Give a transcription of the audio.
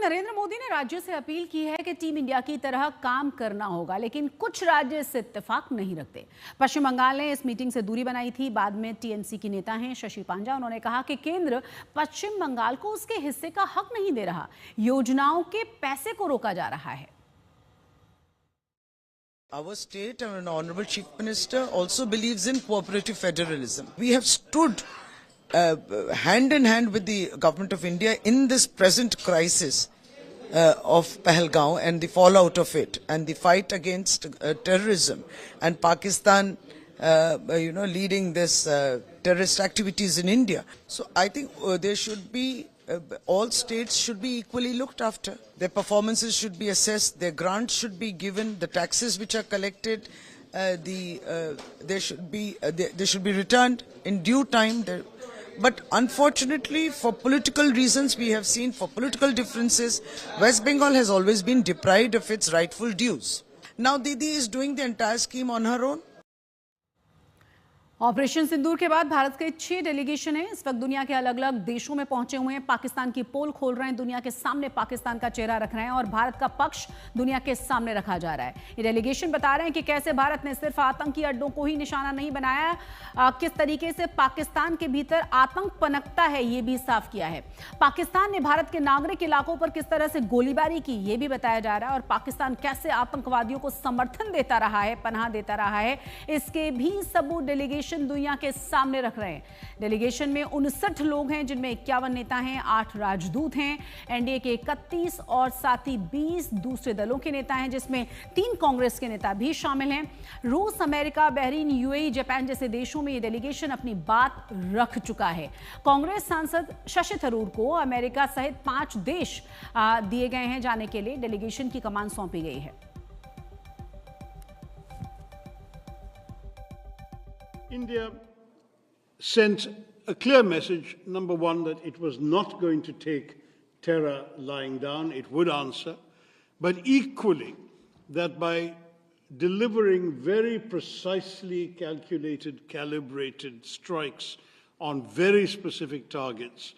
नरेंद्र मोदी ने राज्यों से अपील की है कि टीम इंडिया की तरह काम करना होगा, लेकिन कुछ राज्य इससे इत्तेफाक नहीं रखते। पश्चिम बंगाल ने इस मीटिंग से दूरी बनाई थी। बाद में टीएमसी की नेता हैं शशि पांजा, उन्होंने कहा कि केंद्र पश्चिम बंगाल को उसके हिस्से का हक नहीं दे रहा, योजनाओं के पैसे को रोका जा रहा है। Our state and Honorable Chief Minister also believes in cooperative federalism. We have stood hand in hand with the government of India in this present crisis of Pahalgaon and the fallout of it, and the fight against terrorism, and Pakistan leading this terrorist activities in India. So I think there should be all states should be equally looked after. Their performances should be assessed, their grants should be given, the taxes which are collected, they should be returned in due time. But unfortunately, for political reasons, we have seen, for political differences, West Bengal has always been deprived of its rightful dues. Now Didi is doing the entire scheme on her own. Operation Sindoor के बाद भारत के 6 delegation हैं, इस वक्त दुनिया के अलग अलग देशों में पहुंचे हुए हैं। पाकिस्तान की पोल खोल रहे हैं, दुनिया के सामने पाकिस्तान का चेहरा रख रहे हैं और भारत का पक्ष दुनिया के सामने रखा जा रहा है। ये डेलीगेशन बता रहे हैं कि कैसे भारत ने सिर्फ आतंकी अड्डों को ही निशाना नहीं बनाया, किस तरीके से पाकिस्तान के भीतर आतंक पनपता है ये भी साफ किया है। पाकिस्तान ने भारत के नागरिक इलाकों पर किस तरह से गोलीबारी की ये भी बताया जा रहा है, और पाकिस्तान कैसे आतंकवादियों को समर्थन देता रहा है, पनाह देता रहा है, इसके भी सबूत डेलीगेशन दुनिया के सामने रख रहे हैं। डेलीगेशन में 59 लोग हैं, जिनमें 51 नेता हैं, 8 राजदूत हैं, एनडीए के 31 और साथ ही 20 दूसरे दलों के नेता हैं, जिसमें 3 कांग्रेस के नेता भी शामिल हैं। रूस, अमेरिका, बहरीन, यूएई, जापान जैसे देशों में ये डेलीगेशन अपनी बात रख चुका है। कांग्रेस सांसद शशि थरूर को अमेरिका सहित 5 देश दिए गए हैं जाने के लिए, डेलीगेशन की कमान सौंपी गई है। India sent a clear message, number one, that it was not going to take terror lying down, it would answer, but equally that by delivering very precisely calculated, calibrated strikes on very specific targets,